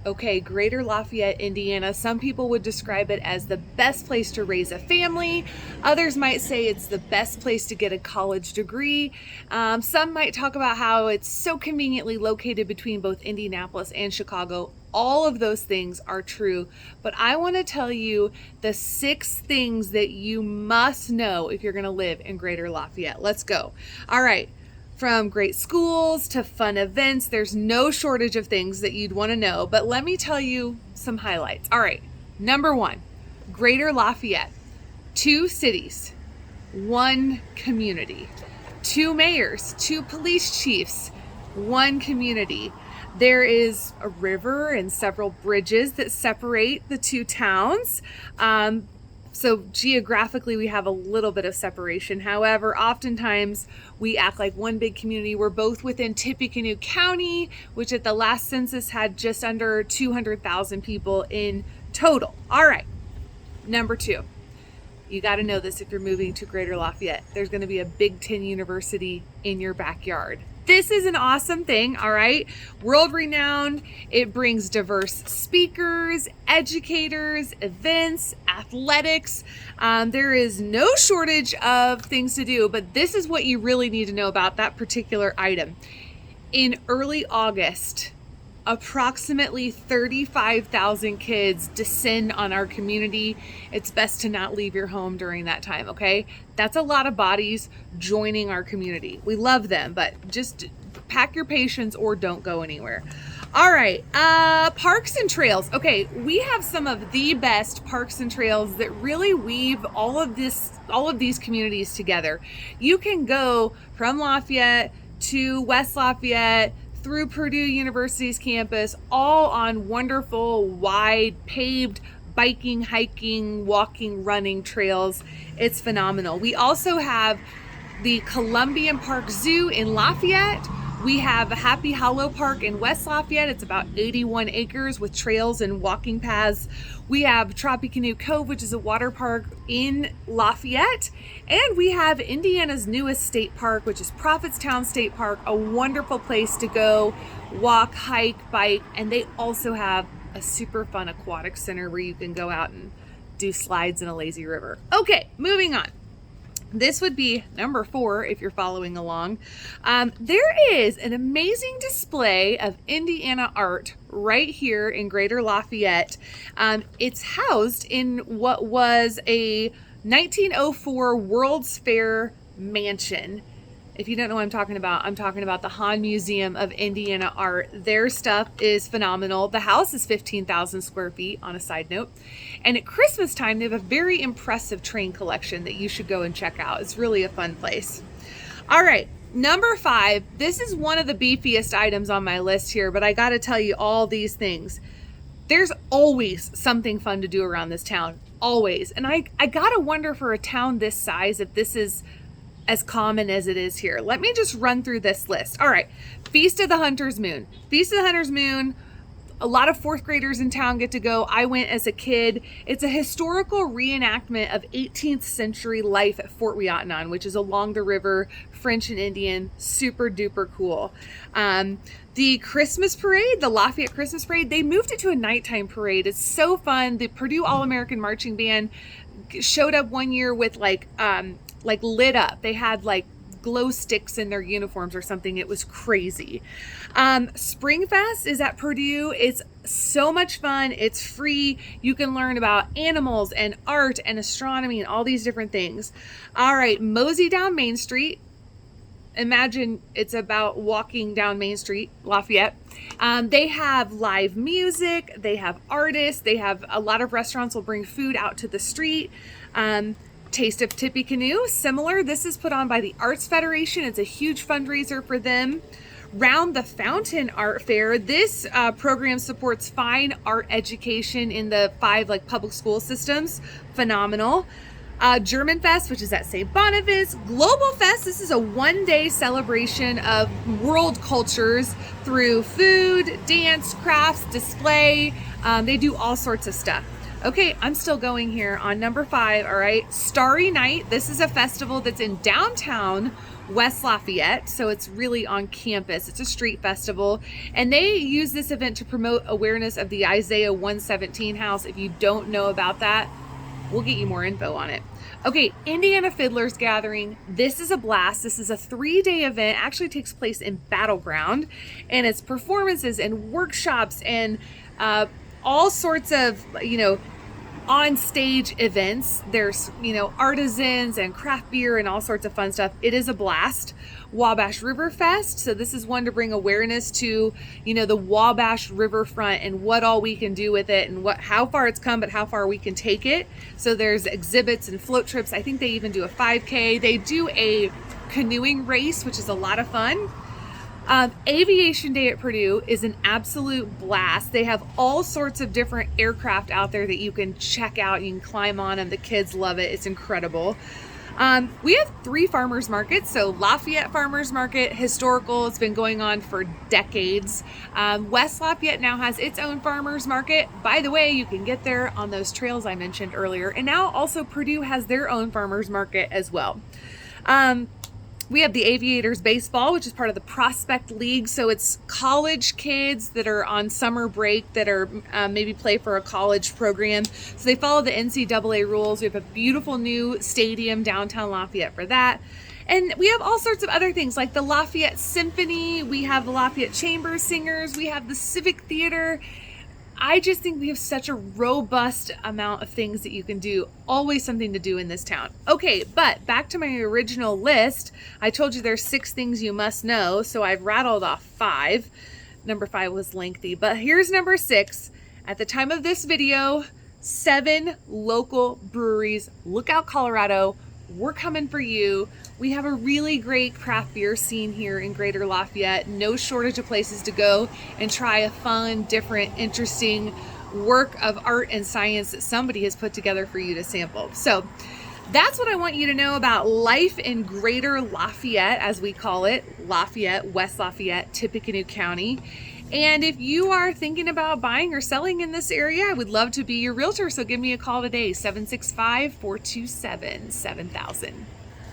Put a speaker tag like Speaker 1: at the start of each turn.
Speaker 1: Okay, Greater Lafayette, Indiana. Some people would describe it as the best place to raise a family. Others might say it's the best place to get a college degree. Some might talk about how it's so conveniently located between both Indianapolis and Chicago. All of those things are true, but I want to tell you the 6 things that you must know if you're going to live in Greater Lafayette. Let's go. All right. From great schools to fun events, there's no shortage of things that you'd want to know, but let me tell you some highlights. All right, number 1, Greater Lafayette, 2 cities, 1 community, 2 mayors, 2 police chiefs, 1 community. There is a river and several bridges that separate the 2 towns. So geographically, we have a little bit of separation. However, oftentimes we act like one big community. We're both within Tippecanoe County, which at the last census had just under 200,000 people in total. All right, number 2. You got to know this if you're moving to Greater Lafayette. There's going to be a Big Ten university in your backyard. This is an awesome thing, all right? World renowned. It brings diverse speakers, educators, events, athletics. There is no shortage of things to do, but this is what you really need to know about that particular item. In early August, approximately 35,000 kids descend on our community. It's best to not leave your home during that time, okay? That's a lot of bodies joining our community. We love them, but just pack your patience or don't go anywhere. All right, parks and trails. Okay, we have some of the best parks and trails that really weave all of these communities together. You can go from Lafayette to West Lafayette, through Purdue University's campus, all on wonderful, wide, paved biking, hiking, walking, running trails. It's phenomenal. We also have the Columbian Park Zoo in Lafayette. We have a Happy Hollow Park in West Lafayette. It's about 81 acres with trails and walking paths. We have Tippecanoe Cove, which is a water park in Lafayette. And we have Indiana's newest state park, which is Prophetstown State Park, a wonderful place to go walk, hike, bike. And they also have a super fun aquatic center where you can go out and do slides in a lazy river. Okay, moving on. This would be number 4 if you're following along. There is an amazing display of Indiana art right here in Greater Lafayette. It's housed in what was a 1904 World's Fair mansion. If you don't know what I'm talking about the Hahn Museum of Indiana Art. Their stuff is phenomenal. The house is 15,000 square feet on a side note. And at Christmas time, they have a very impressive train collection that you should go and check out. It's really a fun place. All right, number 5. This is one of the beefiest items on my list here, but I got to tell you all these things. There's always something fun to do around this town, always. And I got to wonder for a town this size if this is as common as it is here. Let me just run through this list. All right, Feast of the Hunter's Moon. Feast of the Hunter's Moon, a lot of 4th graders in town get to go. I went as a kid. It's a historical reenactment of 18th century life at Fort Ouiatenon, which is along the river, French and Indian, super duper cool. The Christmas parade, the Lafayette Christmas parade, they moved it to a nighttime parade. It's so fun. The Purdue All-American Marching Band showed up one year with like lit up. They had like glow sticks in their uniforms or something. It was crazy. Springfest is at Purdue. It's so much fun. It's free. You can learn about animals and art and astronomy and all these different things. All right, mosey down Main Street. Imagine it's about walking down Main Street, Lafayette. They have live music. They have artists. They have a lot of restaurants will bring food out to the street. Taste of Tippecanoe, similar. This is put on by the Arts Federation. It's a huge fundraiser for them. Round the Fountain Art Fair. This program supports fine art education in the 5 public school systems. Phenomenal. German Fest, which is at St. Boniface. Global Fest. This is a one-day celebration of world cultures through food, dance, crafts, display. They do all sorts of stuff. Okay, I'm still going here on number 5, all right? Starry Night. This is a festival that's in downtown West Lafayette, so it's really on campus. It's a street festival, and they use this event to promote awareness of the Isaiah 117 house. If you don't know about that, we'll get you more info on it. Okay, Indiana Fiddlers Gathering. This is a blast. This is a 3-day event. Actually takes place in Battleground, and it's performances and workshops and all sorts of, on stage events. There's, artisans and craft beer and all sorts of fun stuff. It is a blast. Wabash River Fest. So this is one to bring awareness to, the Wabash riverfront and what all we can do with it and how far it's come, but how far we can take it. So there's exhibits and float trips. I think they even do a 5K. They do a canoeing race, which is a lot of fun. Aviation Day at Purdue is an absolute blast. They have all sorts of different aircraft out there that you can check out. You can climb on them. The kids love it. It's incredible. We have 3 farmers markets. So Lafayette Farmers Market, historical. It's been going on for decades. West Lafayette now has its own farmers market. By the way, you can get there on those trails I mentioned earlier. And now also Purdue has their own farmers market as well. We have the Aviators Baseball, which is part of the Prospect League. So it's college kids that are on summer break that are maybe play for a college program. So they follow the NCAA rules. We have a beautiful new stadium downtown Lafayette for that. And we have all sorts of other things like the Lafayette Symphony. We have the Lafayette Chamber Singers. We have the Civic Theater. I just think we have such a robust amount of things that you can do. Always something to do in this town. Okay, but back to my original list. I told you there's 6 things you must know, so I've rattled off 5. Number 5 was lengthy, but here's number 6. At the time of this video, 7 local breweries. Look out, Colorado. We're coming for you. We have a really great craft beer scene here in Greater Lafayette. No shortage of places to go and try a fun, different, interesting work of art and science that somebody has put together for you to sample. So that's what I want you to know about life in Greater Lafayette, as we call it, Lafayette, West Lafayette, Tippecanoe County. And if you are thinking about buying or selling in this area, I would love to be your realtor. So give me a call today, 765-427-7000.